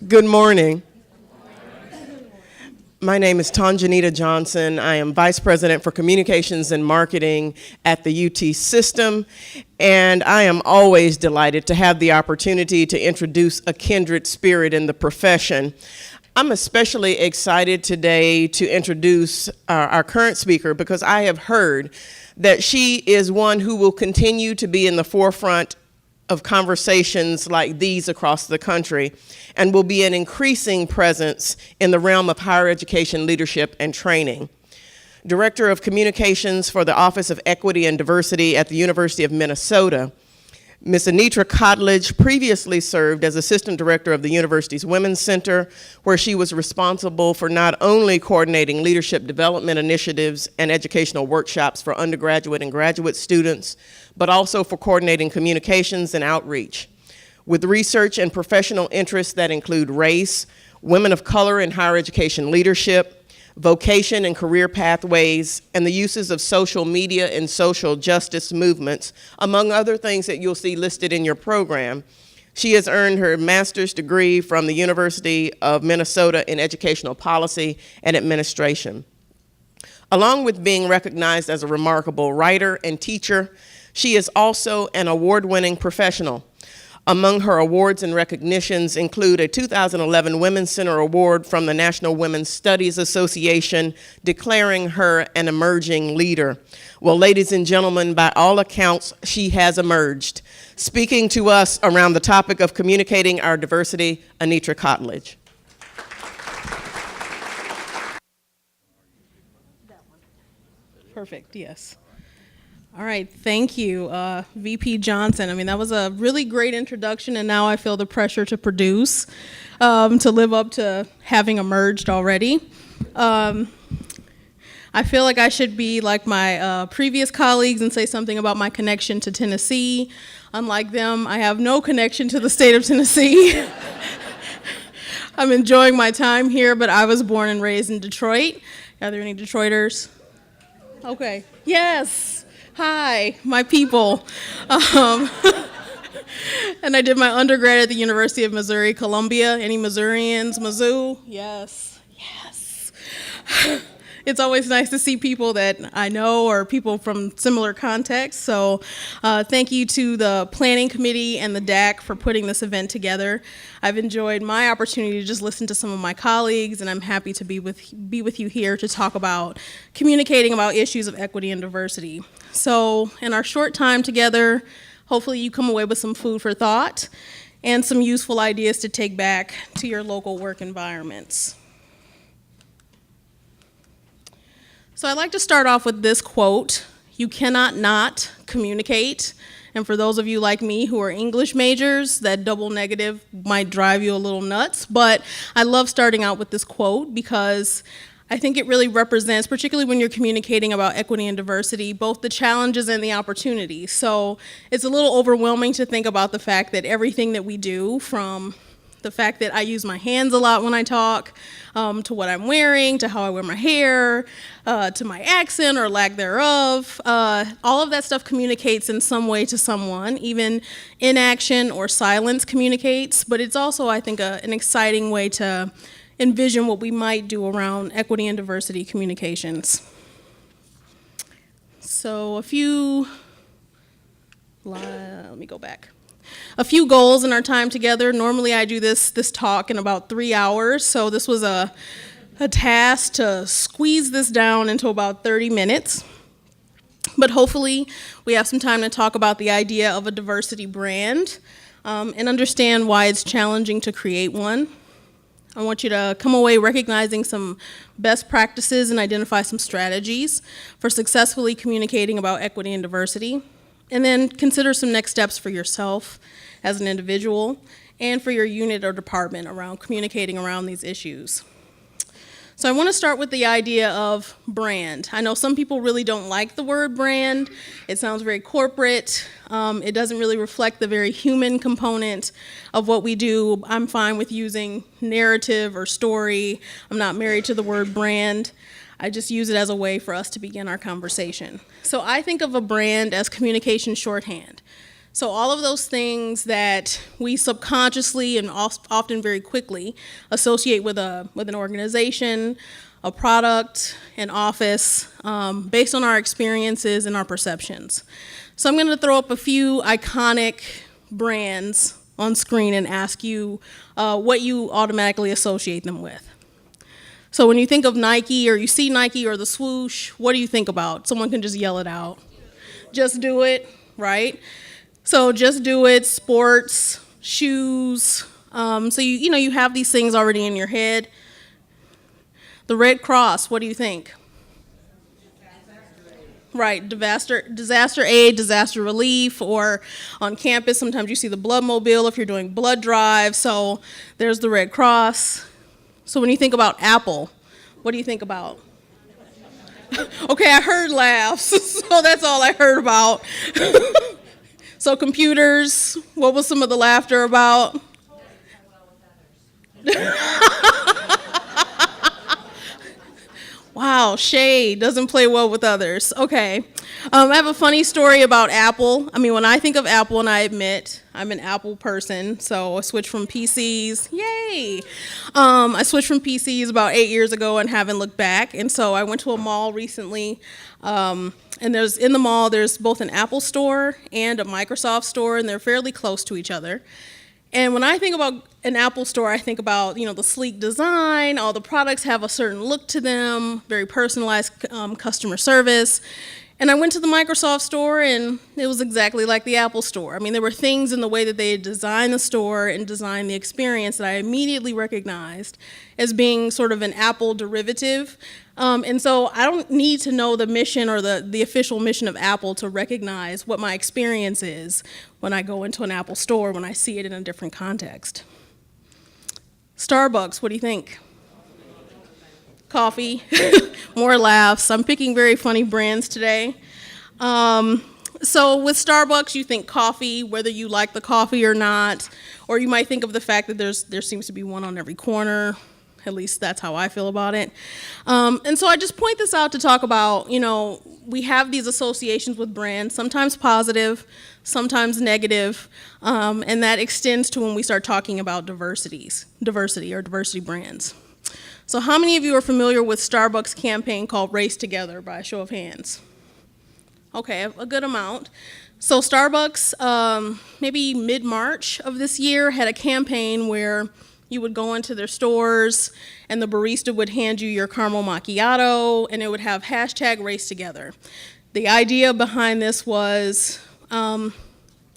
Good morning. My name is Anitra Johnson. I am Vice President for Communications and Marketing at the UT System, and I am always delighted to have the opportunity to introduce a kindred spirit in the profession. I'm especially excited today to introduce our current speaker because I have heard that she is one who will continue to be in the forefront of conversations like these across the country and will be an increasing presence in the realm of higher education leadership and training. Director of Communications for the Office of Equity and Diversity at the University of Minnesota, Ms. Anitra Cottledge previously served as Assistant Director of the university's Women's Center, where she was responsible for not only coordinating leadership development initiatives and educational workshops for undergraduate and graduate students, but also for coordinating communications and outreach. With research and professional interests that include race, women of color in higher education leadership, vocation and career pathways, and the uses of social media and social justice movements, among other things that you'll see listed in your program. She has earned her master's degree from the University of Minnesota in Educational Policy and Administration. Along with being recognized as a remarkable writer and teacher, she is also an award-winning professional. Among her awards and recognitions include a 2011 Women's Center Award from the National Women's Studies Association, declaring her an emerging leader. Well, ladies and gentlemen, by all accounts, she has emerged. Speaking to us around the topic of communicating our diversity, Anitra Cottledge. Perfect, yes. All right, thank you, VP Johnson. I mean, that was a really great introduction, and now I feel the pressure to produce, to live up to having emerged already. I feel like I should be like my previous colleagues and say something about my connection to Tennessee. Unlike them, I have no connection to the state of Tennessee. I'm enjoying my time here, but I was born and raised in Detroit. Are there any Detroiters? Okay, yes. Hi, my people. And I did my undergrad at the University of Missouri, Columbia. Any Missourians? Mizzou? Yes, yes. It's always nice to see people that I know or people from similar contexts. So thank you to the planning committee and the DAC for putting this event together. I've enjoyed my opportunity to just listen to some of my colleagues, and I'm happy to be with you here to talk about communicating about issues of equity and diversity. So in our short time together, hopefully you come away with some food for thought and some useful ideas to take back to your local work environments. So I'd like to start off with this quote: "You cannot not communicate." And for those of you like me who are English majors, that double negative might drive you a little nuts. But I love starting out with this quote because I think it really represents, particularly when you're communicating about equity and diversity, both the challenges and the opportunities. So it's a little overwhelming to think about the fact that everything that we do, from the fact that I use my hands a lot when I talk, to what I'm wearing, to how I wear my hair, to my accent or lack thereof, all of that stuff communicates in some way to someone. Even inaction or silence communicates, but it's also, I think, an exciting way to envision what we might do around equity and diversity communications. So let me go back. A few goals in our time together. Normally I do this talk in about 3 hours, so this was a task to squeeze this down into about 30 minutes. But hopefully we have some time to talk about the idea of a diversity brand and understand why it's challenging to create one. I want you to come away recognizing some best practices and identify some strategies for successfully communicating about equity and diversity. And then consider some next steps for yourself as an individual and for your unit or department around communicating around these issues. So I want to start with the idea of brand. I know some people really don't like the word brand. It sounds very corporate. It doesn't really reflect the very human component of what we do. I'm fine with using narrative or story. I'm not married to the word brand. I just use it as a way for us to begin our conversation. So I think of a brand as communication shorthand. So all of those things that we subconsciously and often very quickly associate with an organization, a product, an office, based on our experiences and our perceptions. So I'm going to throw up a few iconic brands on screen and ask you what you automatically associate them with. So when you think of Nike or you see Nike or the swoosh, what do you think about? Someone can just yell it out. Just Do It, right? So Just Do It, sports, shoes. So you have these things already in your head. The Red Cross, what do you think? Right, disaster aid, disaster relief, or on campus, sometimes you see the blood mobile if you're doing blood drives. So there's the Red Cross. So when you think about Apple, what do you think about? Okay, I heard laughs, so that's all I heard about. So computers, what was some of the laughter about? Wow, shade, doesn't play well with others. Okay. I have a funny story about Apple. I mean, when I think of Apple, and I admit I'm an Apple person, so I switched from PCs. Yay! I switched from PCs about 8 years ago and haven't looked back. And so I went to a mall recently, and in the mall, there's both an Apple store and a Microsoft store, and they're fairly close to each other. And when I think about an Apple store, I think about, the sleek design, all the products have a certain look to them, very personalized customer service. And I went to the Microsoft store, and it was exactly like the Apple store. I mean, there were things in the way that they had designed the store and designed the experience that I immediately recognized as being sort of an Apple derivative. And so I don't need to know the mission or the official mission of Apple to recognize what my experience is when I go into an Apple store, when I see it in a different context. Starbucks, what do you think? Coffee, more laughs. I'm picking very funny brands today. So with Starbucks, you think coffee, whether you like the coffee or not, or you might think of the fact that there seems to be one on every corner. At least that's how I feel about it. And so I just point this out to talk about, we have these associations with brands, sometimes positive, sometimes negative, and that extends to when we start talking about diversity brands. So how many of you are familiar with Starbucks campaign called Race Together, by a show of hands? Okay, a good amount. So Starbucks, maybe mid-March of this year, had a campaign where you would go into their stores and the barista would hand you your caramel macchiato and it would have hashtag Race Together. The idea behind this was to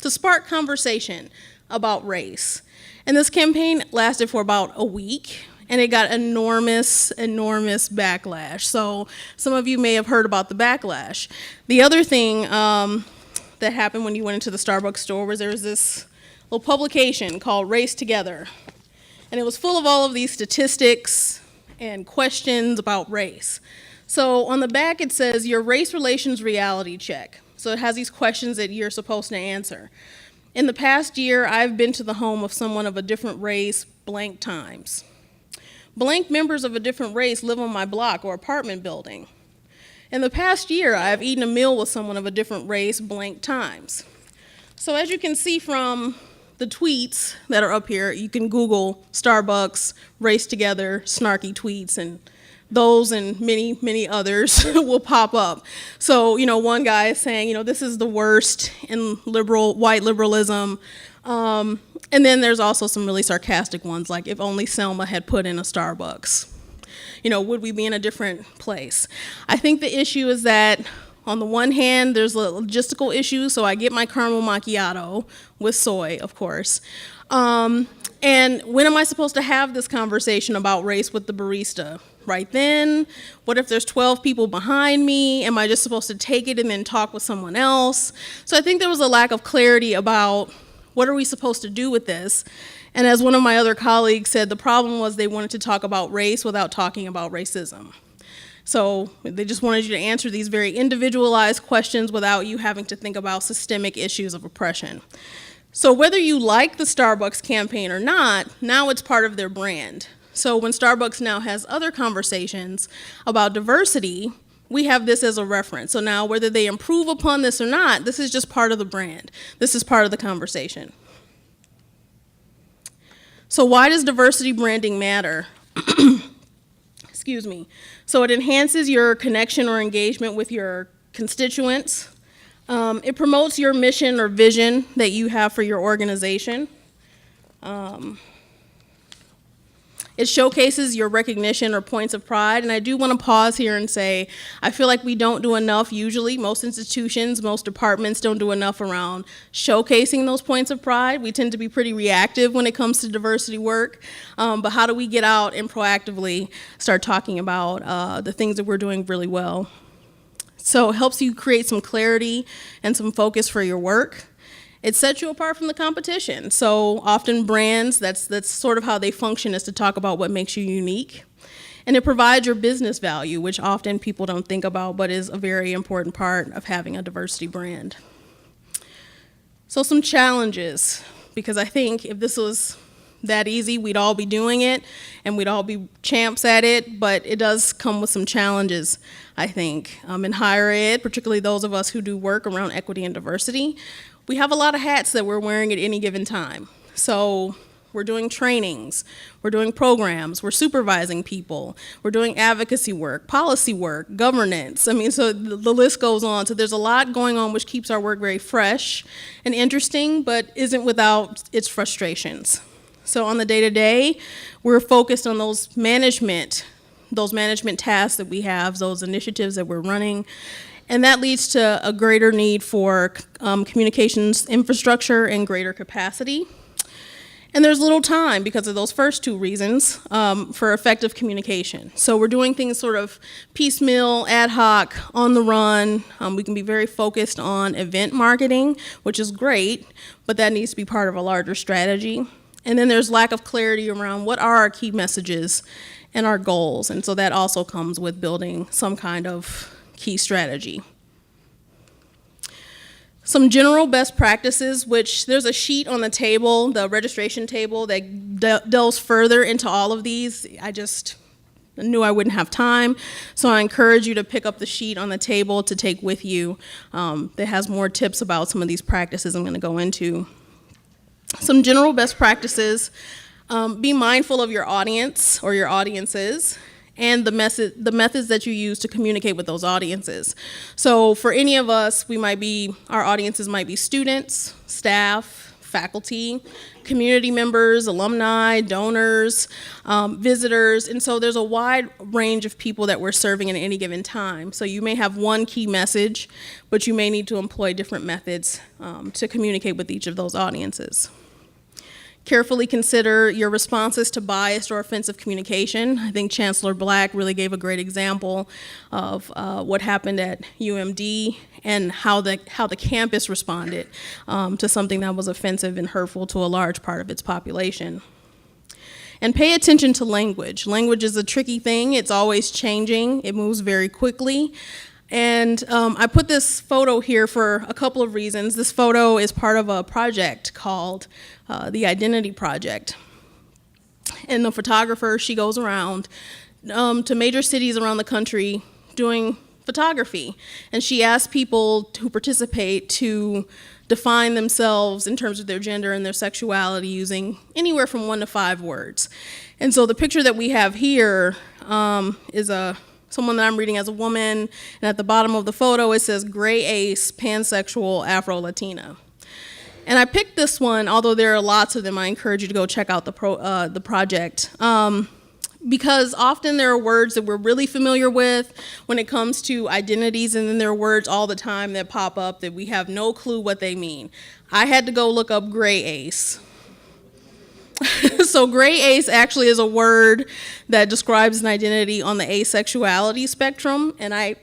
spark conversation about race. And this campaign lasted for about a week, and it got enormous backlash. So some of you may have heard about the backlash. The other thing that happened when you went into the Starbucks store was there was this little publication called Race Together. And it was full of all of these statistics and questions about race. So on the back it says, your race relations reality check. So it has these questions that you're supposed to answer. In the past year, I've been to the home of someone of a different race blank times. Blank members of a different race live on my block or apartment building. In the past year, I've eaten a meal with someone of a different race blank times. So as you can see from the tweets that are up here, you can Google Starbucks, Race Together, snarky tweets, and those and many others will pop up. So, one guy is saying, this is the worst in white liberalism. And then there's also some really sarcastic ones, like if only Selma had put in a Starbucks. Would we be in a different place? I think the issue is that on the one hand, there's a logistical issue, so I get my caramel macchiato with soy, of course. And when am I supposed to have this conversation about race with the barista? Right then? What if there's 12 people behind me? Am I just supposed to take it and then talk with someone else? So I think there was a lack of clarity about what are we supposed to do with this? And as one of my other colleagues said, the problem was they wanted to talk about race without talking about racism. So they just wanted you to answer these very individualized questions without you having to think about systemic issues of oppression. So whether you like the Starbucks campaign or not, now it's part of their brand. So when Starbucks now has other conversations about diversity, we have this as a reference. So now whether they improve upon this or not, this is just part of the brand. This is part of the conversation. So why does diversity branding matter? Excuse me. So it enhances your connection or engagement with your constituents. It promotes your mission or vision that you have for your organization. It showcases your recognition or points of pride. And I do want to pause here and say, I feel like we don't do enough usually. Most institutions, most departments don't do enough around showcasing those points of pride. We tend to be pretty reactive when it comes to diversity work. But how do we get out and proactively start talking about the things that we're doing really well? So it helps you create some clarity and some focus for your work. It sets you apart from the competition. So often brands, that's sort of how they function, is to talk about what makes you unique. And it provides your business value, which often people don't think about, but is a very important part of having a diversity brand. So some challenges, because I think if this was that easy, we'd all be doing it and we'd all be champs at it, but it does come with some challenges, I think. In higher ed, particularly those of us who do work around equity and diversity, we have a lot of hats that we're wearing at any given time. So we're doing trainings, we're doing programs, we're supervising people, we're doing advocacy work, policy work, governance. I mean, so the list goes on. So there's a lot going on which keeps our work very fresh and interesting, but isn't without its frustrations. So on the day-to-day, we're focused on those management tasks that we have, those initiatives that we're running. And that leads to a greater need for communications infrastructure and greater capacity. And there's little time, because of those first two reasons, for effective communication. So we're doing things sort of piecemeal, ad hoc, on the run. We can be very focused on event marketing, which is great, but that needs to be part of a larger strategy. And then there's lack of clarity around what are our key messages and our goals. And so that also comes with building some kind of key strategy. Some general best practices, which there's a sheet on the table, the registration table, that delves further into all of these. I just knew I wouldn't have time, so I encourage you to pick up the sheet on the table to take with you that has more tips about some of these practices I'm going to go into. Some general best practices: be mindful of your audience or your audiences, and the methods that you use to communicate with those audiences. So for any of us, our audiences might be students, staff, faculty, community members, alumni, donors, visitors, and so there's a wide range of people that we're serving at any given time. So you may have one key message, but you may need to employ different methods to communicate with each of those audiences. Carefully consider your responses to biased or offensive communication. I think Chancellor Black really gave a great example of what happened at UMD and how the campus responded to something that was offensive and hurtful to a large part of its population. And pay attention to language. Language is a tricky thing. It's always changing. It moves very quickly. And I put this photo here for a couple of reasons. This photo is part of a project called the Identity Project. And the photographer, she goes around to major cities around the country doing photography. And she asks people who participate to define themselves in terms of their gender and their sexuality using anywhere from 1 to 5 words. And so the picture that we have here is someone that I'm reading as a woman, and at the bottom of the photo it says gray ace, pansexual, Afro-Latina. And I picked this one, although there are lots of them. I encourage you to go check out the project, because often there are words that we're really familiar with when it comes to identities, and then there are words all the time that pop up that we have no clue what they mean. I had to go look up gray ace. So gray ace actually is a word that describes an identity on the asexuality spectrum, and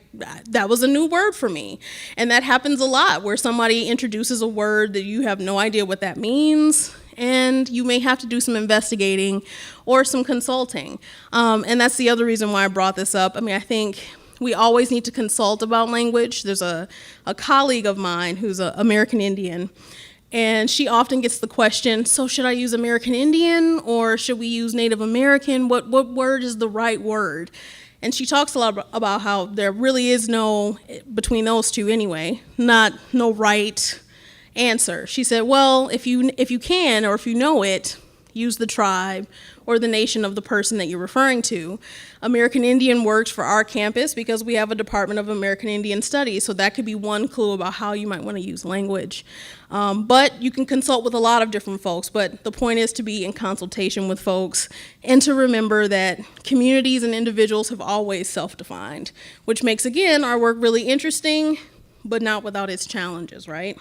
that was a new word for me. And that happens a lot, where somebody introduces a word that you have no idea what that means, and you may have to do some investigating or some consulting. And that's the other reason why I brought this up. I mean, I think we always need to consult about language. There's a colleague of mine who's an American Indian, and she often gets the question, so should I use American Indian or should we use Native American? What word is the right word? And she talks a lot about how there really is no, between those two anyway, no right answer. She said, well, if you can, or if you know it, use the tribe or the nation of the person that you're referring to. American Indian works for our campus because we have a Department of American Indian Studies, so that could be one clue about how you might want to use language. But you can consult with a lot of different folks, but the point is to be in consultation with folks and to remember that communities and individuals have always self-defined, which makes, again, our work really interesting, but not without its challenges, right?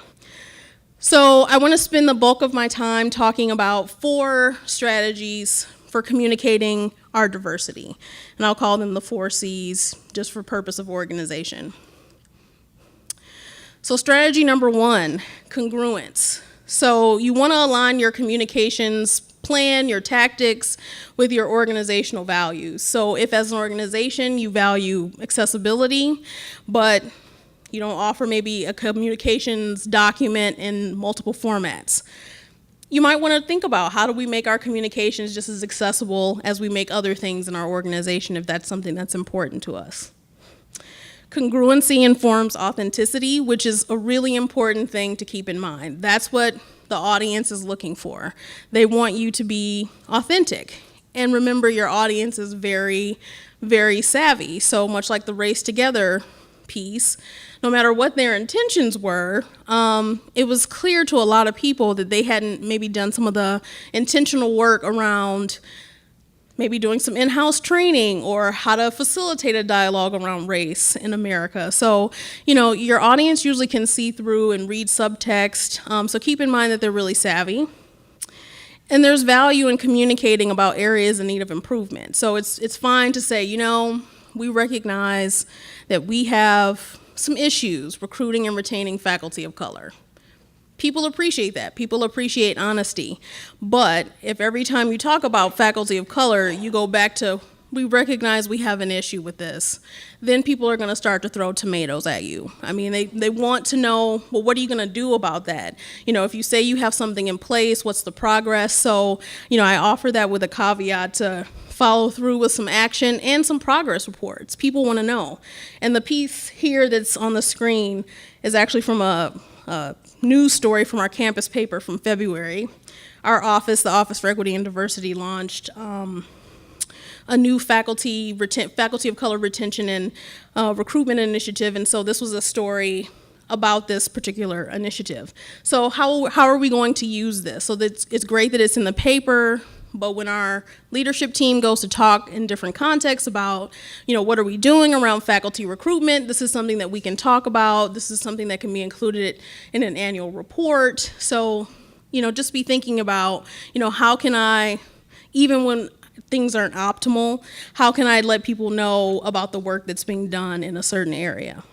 So I want to spend the bulk of my time talking about 4 strategies for communicating our diversity. And I'll call them the 4 C's just for purpose of organization. So strategy number 1, congruence. So you want to align your communications plan, your tactics with your organizational values. So if as an organization you value accessibility, but you don't offer maybe a communications document in multiple formats, you might want to think about how do we make our communications just as accessible as we make other things in our organization if that's something that's important to us. Congruency informs authenticity, which is a really important thing to keep in mind. That's what the audience is looking for. They want you to be authentic. And remember, your audience is very, very savvy. So much like the Race Together piece, no matter what their intentions were, it was clear to a lot of people that they hadn't maybe done some of the intentional work around maybe doing some in-house training or how to facilitate a dialogue around race in America. So, your audience usually can see through and read subtext, so keep in mind that they're really savvy. And there's value in communicating about areas in need of improvement. So it's fine to say, we recognize that we have some issues recruiting and retaining faculty of color. People appreciate that. People appreciate honesty. But if every time you talk about faculty of color, you go back to, we recognize we have an issue with this, then people are going to start to throw tomatoes at you. I mean, they want to know, well, what are you going to do about that? If you say you have something in place, what's the progress? So, I offer that with a caveat to follow through with some action and some progress reports. People want to know. And the piece here that's on the screen is actually from a news story from our campus paper from February. Our office, the Office for Equity and Diversity, launched a new faculty of color retention and recruitment initiative, and so this was a story about this particular initiative. So how are we going to use this? So it's great that it's in the paper, but when our leadership team goes to talk in different contexts about, what are we doing around faculty recruitment, this is something that we can talk about. This is something that can be included in an annual report. So, just be thinking about, how can I, even when things aren't optimal, how can I let people know about the work that's being done in a certain area?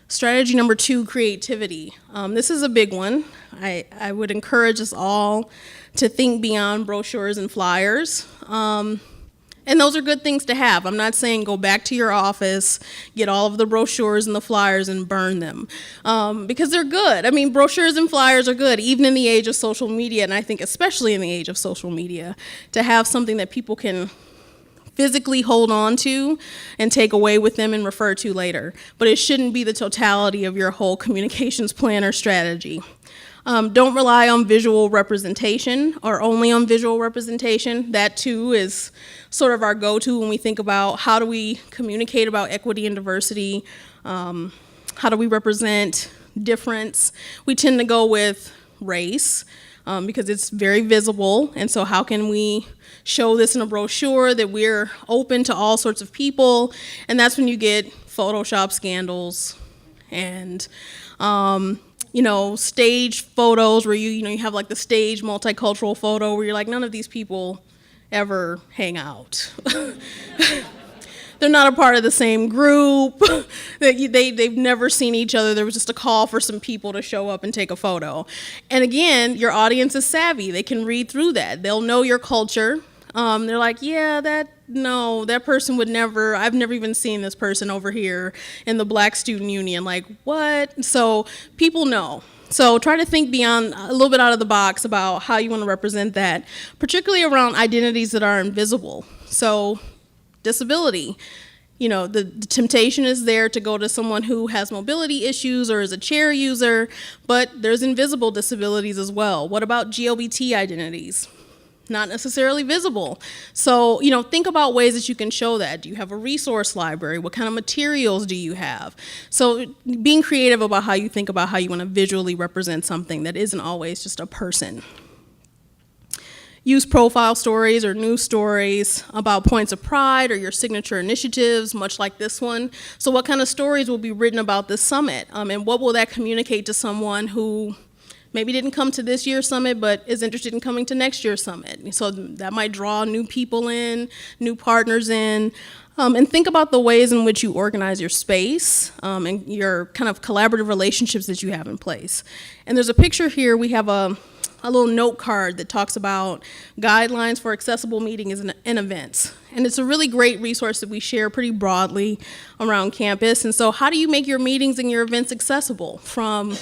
Strategy number 2, creativity. This is a big one. I would encourage us all to think beyond brochures and flyers. And those are good things to have. I'm not saying go back to your office, get all of the brochures and the flyers and burn them, because they're good. I mean, brochures and flyers are good, even in the age of social media, and I think especially in the age of social media, to have something that people can physically hold on to and take away with them and refer to later. But it shouldn't be the totality of your whole communications plan or strategy. Don't rely on visual representation or only on visual representation. That too is sort of our go-to when we think about how do we communicate about equity and diversity, how do we represent difference. We tend to go with race because it's very visible, and so how can we show this in a brochure that we're open to all sorts of people, and that's when you get Photoshop scandals and stage photos where you have like the stage multicultural photo where you're like, none of these people ever hang out. They're not a part of the same group. They've never seen each other. There was just a call for some people to show up and take a photo. And again, your audience is savvy. They can read through that. They'll know your culture. They're like, yeah, that person would never, I've never even seen this person over here in the Black Student Union. Like, what? So people know. So try to think beyond, a little bit out of the box about how you want to represent that, particularly around identities that are invisible. So disability. The temptation is there to go to someone who has mobility issues or is a chair user, but there's invisible disabilities as well. What about GLBT identities? Not necessarily visible. So, think about ways that you can show that. Do you have a resource library? What kind of materials do you have? So being creative about how you think about how you want to visually represent something that isn't always just a person. Use profile stories or news stories about points of pride or your signature initiatives, much like this one. So what kind of stories will be written about this summit? And what will that communicate to someone who maybe didn't come to this year's summit, but is interested in coming to next year's summit? So that might draw new people in, new partners in. And think about the ways in which you organize your space and your kind of collaborative relationships that you have in place. And there's a picture here. We have a little note card that talks about guidelines for accessible meetings and events. And it's a really great resource that we share pretty broadly around campus. And so how do you make your meetings and your events accessible? From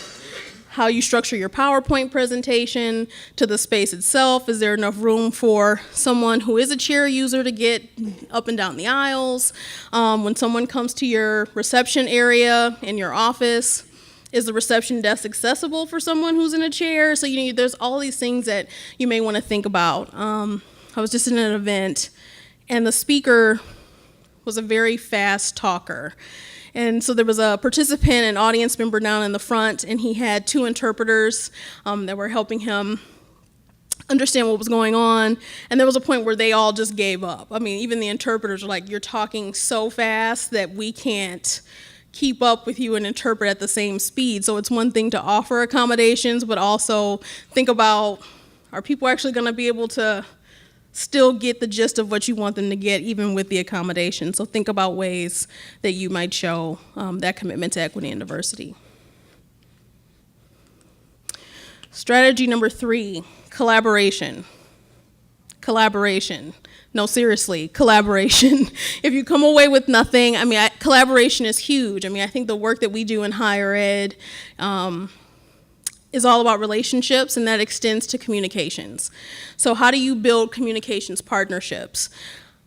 how you structure your PowerPoint presentation to the space itself. Is there enough room for someone who is a chair user to get up and down the aisles? When someone comes to your reception area in your office, is the reception desk accessible for someone who's in a chair? So there's all these things that you may want to think about. I was just in an event, and the speaker was a very fast talker. And so there was a participant, an audience member down in the front, and he had two interpreters that were helping him understand what was going on. And there was a point where they all just gave up. Even the interpreters were like, you're talking so fast that we can't keep up with you and interpret at the same speed. So it's one thing to offer accommodations, but also think about, are people actually going to be able to still get the gist of what you want them to get, even with the accommodation? So think about ways that you might show that commitment to equity and diversity. Strategy number 3, collaboration. Collaboration. No, seriously, collaboration. If you come away with nothing, collaboration is huge. I think the work that we do in higher ed is all about relationships, and that extends to communications. So how do you build communications partnerships?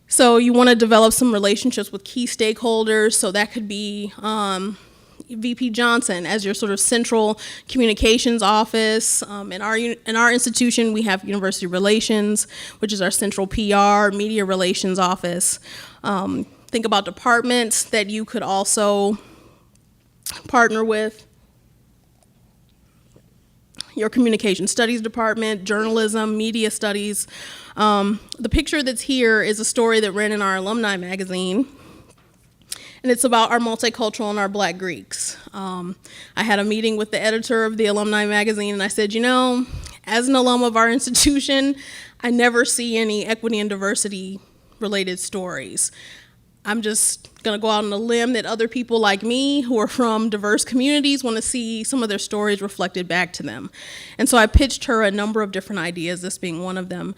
So you want to develop some relationships with key stakeholders. So that could be VP Johnson as your sort of central communications office. In our institution, we have University Relations, which is our central PR, media relations office. Think about departments that you could also partner with. Your communication studies department, journalism, media studies. The picture that's here is a story that ran in our alumni magazine. And it's about our multicultural and our Black Greeks. I had a meeting with the editor of the alumni magazine, and I said, as an alum of our institution, I never see any equity and diversity related stories. I'm just gonna go out on a limb that other people like me who are from diverse communities want to see some of their stories reflected back to them. And so I pitched her a number of different ideas, this being one of them.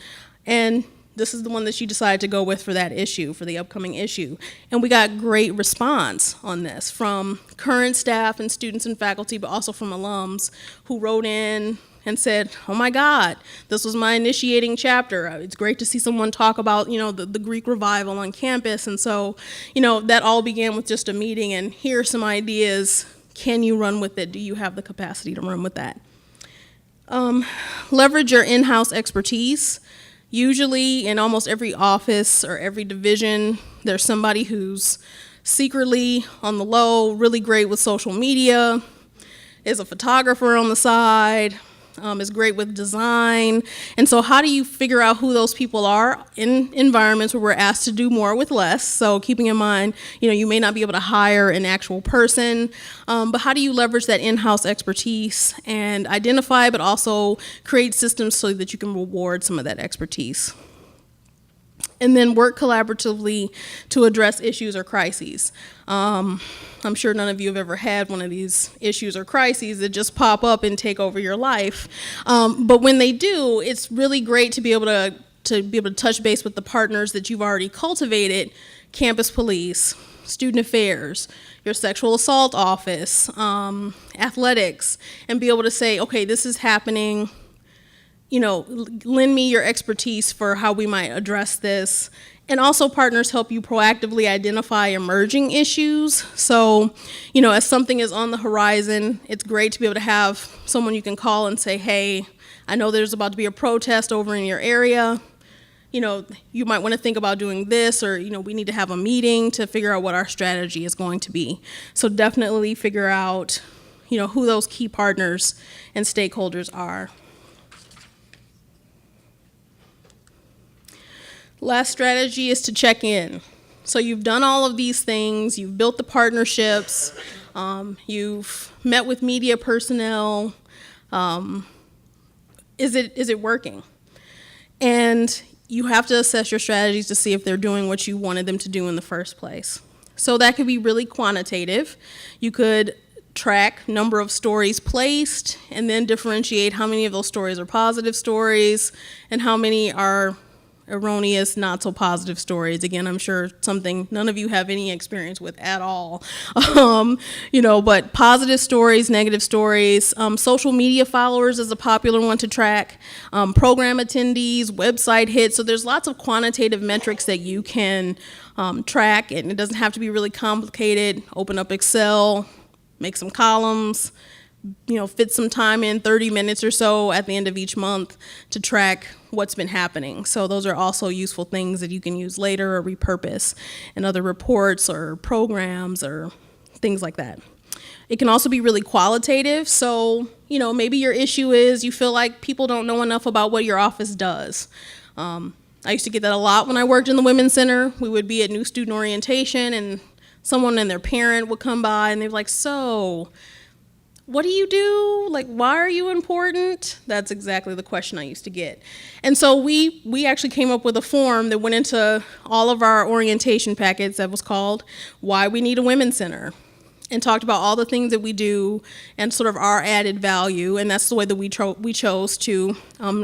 And this is the one that she decided to go with for that issue, for the upcoming issue. And we got great response on this from current staff and students and faculty, but also from alums who wrote in and said, oh my God, this was my initiating chapter. It's great to see someone talk about, the Greek revival on campus. And so, that all began with just a meeting, and here are some ideas. Can you run with it? Do you have the capacity to run with that? Leverage your in-house expertise. Usually in almost every office or every division, there's somebody who's secretly on the low, really great with social media, is a photographer on the side, is great with design. And so how do you figure out who those people are in environments where we're asked to do more with less? So keeping in mind, you may not be able to hire an actual person, but how do you leverage that in-house expertise and identify, but also create systems so that you can reward some of that expertise? And then work collaboratively to address issues or crises. I'm sure none of you have ever had one of these issues or crises that just pop up and take over your life. But when they do, it's really great to be able to touch base with the partners that you've already cultivated: campus police, student affairs, your sexual assault office, athletics, and be able to say, okay, this is happening. Lend me your expertise for how we might address this, And also partners help you proactively identify emerging issues. So, as something is on the horizon, it's great to be able to have someone you can call and say, hey, I know there's about to be a protest over in your area. You might want to think about doing this, or, we need to have a meeting to figure out what our strategy is going to be. So definitely figure out, who those key partners and stakeholders are. Last strategy is to check in. So you've done all of these things, you've built the partnerships, you've met with media personnel. Is it working? And you have to assess your strategies to see if they're doing what you wanted them to do in the first place. So that could be really quantitative. You could track number of stories placed and then differentiate how many of those stories are positive stories and how many are erroneous, not so positive stories. Again, I'm sure something none of you have any experience with at all. But positive stories, negative stories, social media followers is a popular one to track, program attendees, website hits. So there's lots of quantitative metrics that you can track, and it doesn't have to be really complicated. Open up Excel, make some columns, fit some time in, 30 minutes or so at the end of each month to track what's been happening. So those are also useful things that you can use later or repurpose in other reports or programs or things like that. It can also be really qualitative. So, maybe your issue is you feel like people don't know enough about what your office does. I used to get that a lot when I worked in the Women's Center. We would be at new student orientation and someone and their parent would come by and they're like, so, what do you do? Like, why are you important? That's exactly the question I used to get. And so we actually came up with a form that went into all of our orientation packets that was called Why We Need a Women's Center, and talked about all the things that we do and sort of our added value. And that's the way that we chose to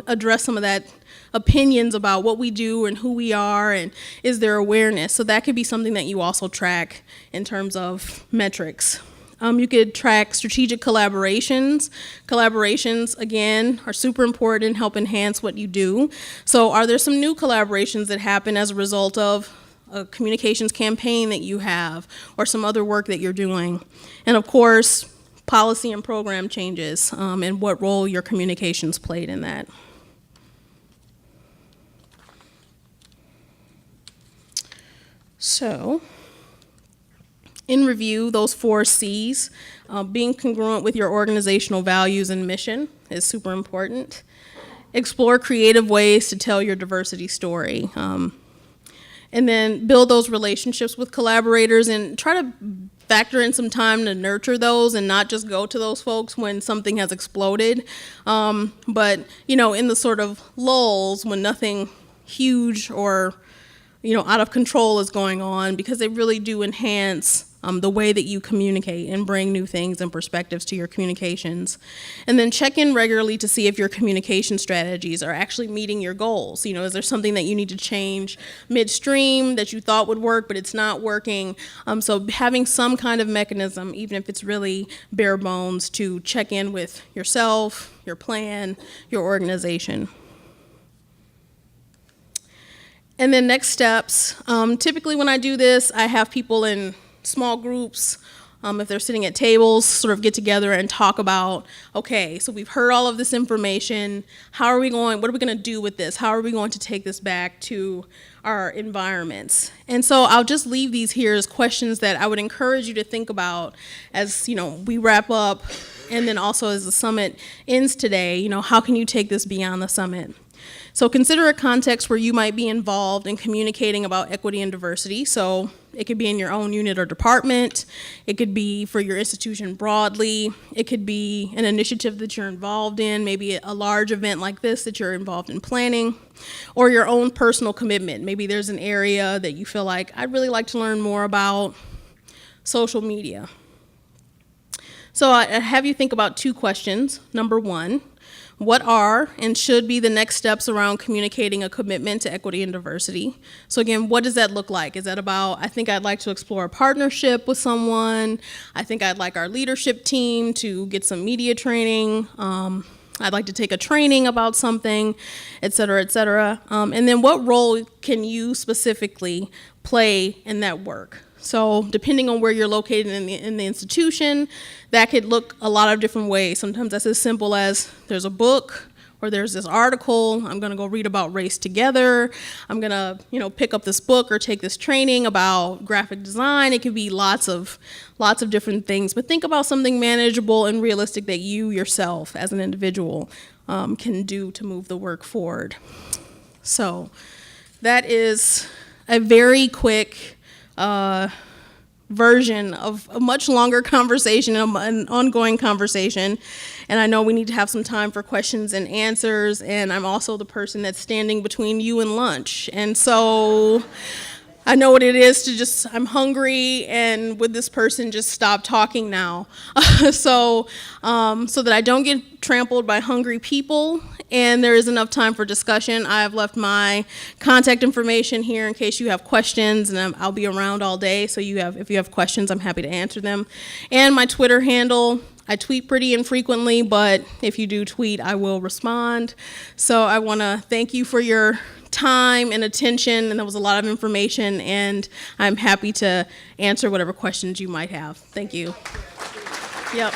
address some of that opinions about what we do and who we are and is there awareness. So that could be something that you also track in terms of metrics. You could track strategic collaborations. Collaborations, again, are super important and help enhance what you do. So are there some new collaborations that happen as a result of a communications campaign that you have or some other work that you're doing? And of course, policy and program changes and what role your communications played in that. So, in review, those 4 C's, being congruent with your organizational values and mission is super important. Explore creative ways to tell your diversity story. And then build those relationships with collaborators and try to factor in some time to nurture those and not just go to those folks when something has exploded. But, in the sort of lulls when nothing huge or, out of control is going on, because they really do enhance the way that you communicate and bring new things and perspectives to your communications. And then check in regularly to see if your communication strategies are actually meeting your goals. Is there something that you need to change midstream that you thought would work, but it's not working? So having some kind of mechanism, even if it's really bare bones, to check in with yourself, your plan, your organization. And then next steps. Typically when I do this, I have people in small groups, if they're sitting at tables, sort of get together and talk about, okay, so we've heard all of this information. What are we going to do with this? How are we going to take this back to our environments? And so I'll just leave these here as questions that I would encourage you to think about as, we wrap up, and then also as the summit ends today, how can you take this beyond the summit? So consider a context where you might be involved in communicating about equity and diversity. So it could be in your own unit or department. It could be for your institution broadly. It could be an initiative that you're involved in, maybe a large event like this that you're involved in planning, or your own personal commitment. Maybe there's an area that you feel like, I'd really like to learn more about social media. So I have you think about 2 questions. Number 1, what are and should be the next steps around communicating a commitment to equity and diversity? So again, what does that look like? Is that about, I think I'd like to explore a partnership with someone. I think I'd like our leadership team to get some media training. I'd like to take a training about something, et cetera, et cetera. And then what role can you specifically play in that work? So depending on where you're located in the institution, that could look a lot of different ways. Sometimes that's as simple as there's a book, or there's this article, I'm gonna go read about race together, I'm gonna, pick up this book or take this training about graphic design. It could be lots of different things, but think about something manageable and realistic that you yourself as an individual can do to move the work forward. So that is a very quick version of a much longer conversation, an ongoing conversation. And I know we need to have some time for questions and answers, and I'm also the person that's standing between you and lunch. And so I know what it is to I'm hungry, and would this person just stop talking now? So that I don't get trampled by hungry people, and there is enough time for discussion. I've left my contact information here in case you have questions, and I'll be around all day, so if you have questions, I'm happy to answer them. And my Twitter handle, I tweet pretty infrequently, but if you do tweet, I will respond. So I want to thank you for your time and attention, and that was a lot of information, and I'm happy to answer whatever questions you might have. Thank you. Yep.